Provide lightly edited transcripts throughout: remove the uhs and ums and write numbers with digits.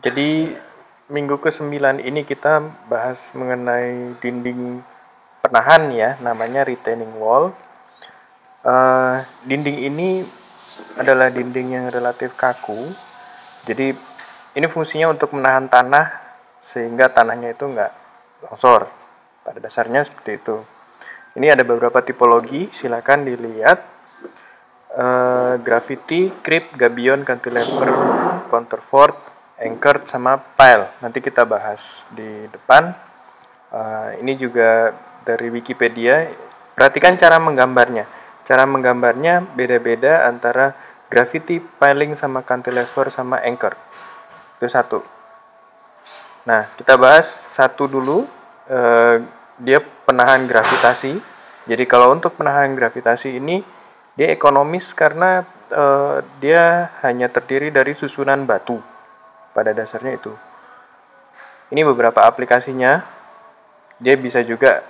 Jadi minggu ke-9 ini kita bahas mengenai dinding penahan ya, namanya retaining wall. Dinding ini adalah dinding yang relatif kaku. Jadi ini fungsinya untuk menahan tanah sehingga tanahnya itu nggak longsor. Pada dasarnya seperti itu. Ini ada beberapa tipologi, silakan dilihat. Graffiti, creep, gabion, cantilever, counterfort, anchored, sama pile. Nanti kita bahas di depan. Ini juga dari Wikipedia. Perhatikan cara menggambarnya. Cara menggambarnya beda-beda antara graffiti, piling, sama cantilever, sama anchor. Itu satu. Nah, kita bahas satu dulu. Dia penahan gravitasi. Jadi kalau untuk penahan gravitasi ini, dia ekonomis karena dia hanya terdiri dari susunan batu. Pada dasarnya itu. Ini beberapa aplikasinya. Dia bisa juga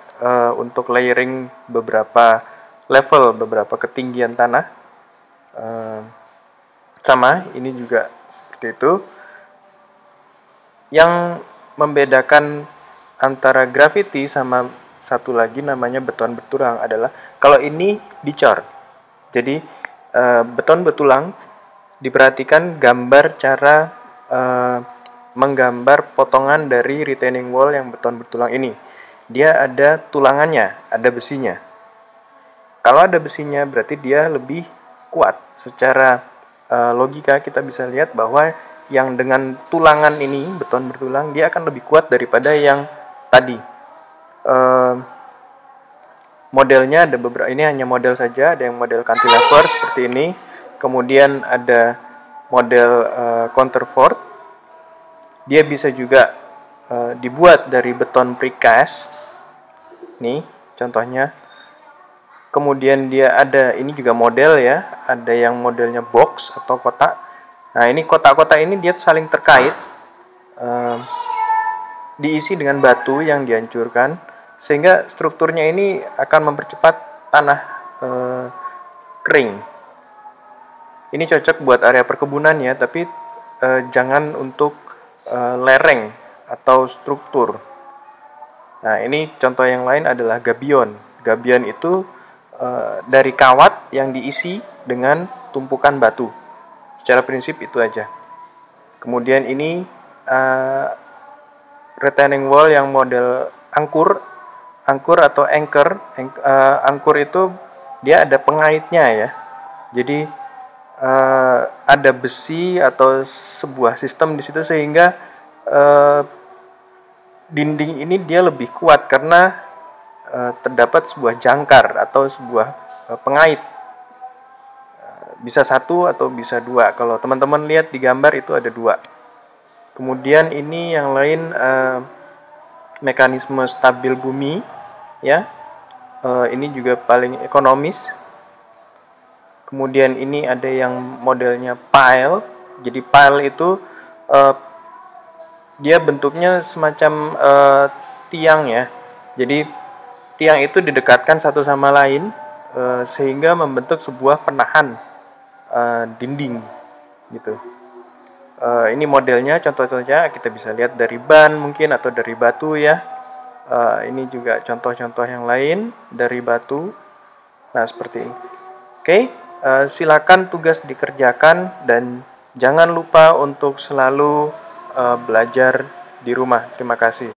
untuk layering beberapa level, beberapa ketinggian tanah. Sama, ini juga seperti itu. Yang membedakan antara graffiti sama satu lagi namanya beton betulang adalah kalau ini dicor. Jadi beton betulang diperhatikan gambar cara menggambar potongan dari retaining wall yang beton betulang ini. Dia ada tulangannya, ada besinya. Kalau ada besinya berarti dia lebih kuat. Secara logika kita bisa lihat bahwa yang dengan tulangan ini, beton bertulang, dia akan lebih kuat daripada yang tadi. Modelnya ada beberapa, ini hanya model saja, ada yang model cantilever seperti ini, kemudian ada model counterfort. Dia bisa juga dibuat dari beton precast, nih contohnya. Kemudian dia ada, ini juga model ya, ada yang modelnya box atau kotak. Nah ini kotak-kotak ini dia saling terkait, diisi dengan batu yang dihancurkan, sehingga strukturnya ini akan mempercepat tanah kering. Ini cocok buat area perkebunan ya, tapi jangan untuk lereng atau struktur. Nah ini contoh yang lain adalah gabion. Gabion itu dari kawat yang diisi dengan tumpukan batu. Secara prinsip itu aja. Kemudian ini retaining wall yang model angkur atau anchor. Angkur itu dia ada pengaitnya ya. Jadi ada besi atau sebuah sistem di situ sehingga dinding ini dia lebih kuat karena terdapat sebuah jangkar atau sebuah pengait. Bisa satu atau bisa dua. Kalau teman-teman lihat di gambar itu ada dua. Kemudian ini yang lain mekanisme stabil bumi, ya. Ini juga paling ekonomis. Kemudian ini ada yang modelnya pile. Jadi pile itu dia bentuknya semacam tiang ya. Jadi tiang itu didekatkan satu sama lain sehingga membentuk sebuah penahan dinding gitu. Ini modelnya, contoh-contohnya kita bisa lihat dari ban mungkin atau dari batu ya. Ini juga contoh-contoh yang lain dari batu. Nah seperti ini. Oke, silakan tugas dikerjakan dan jangan lupa untuk selalu belajar di rumah. Terima kasih.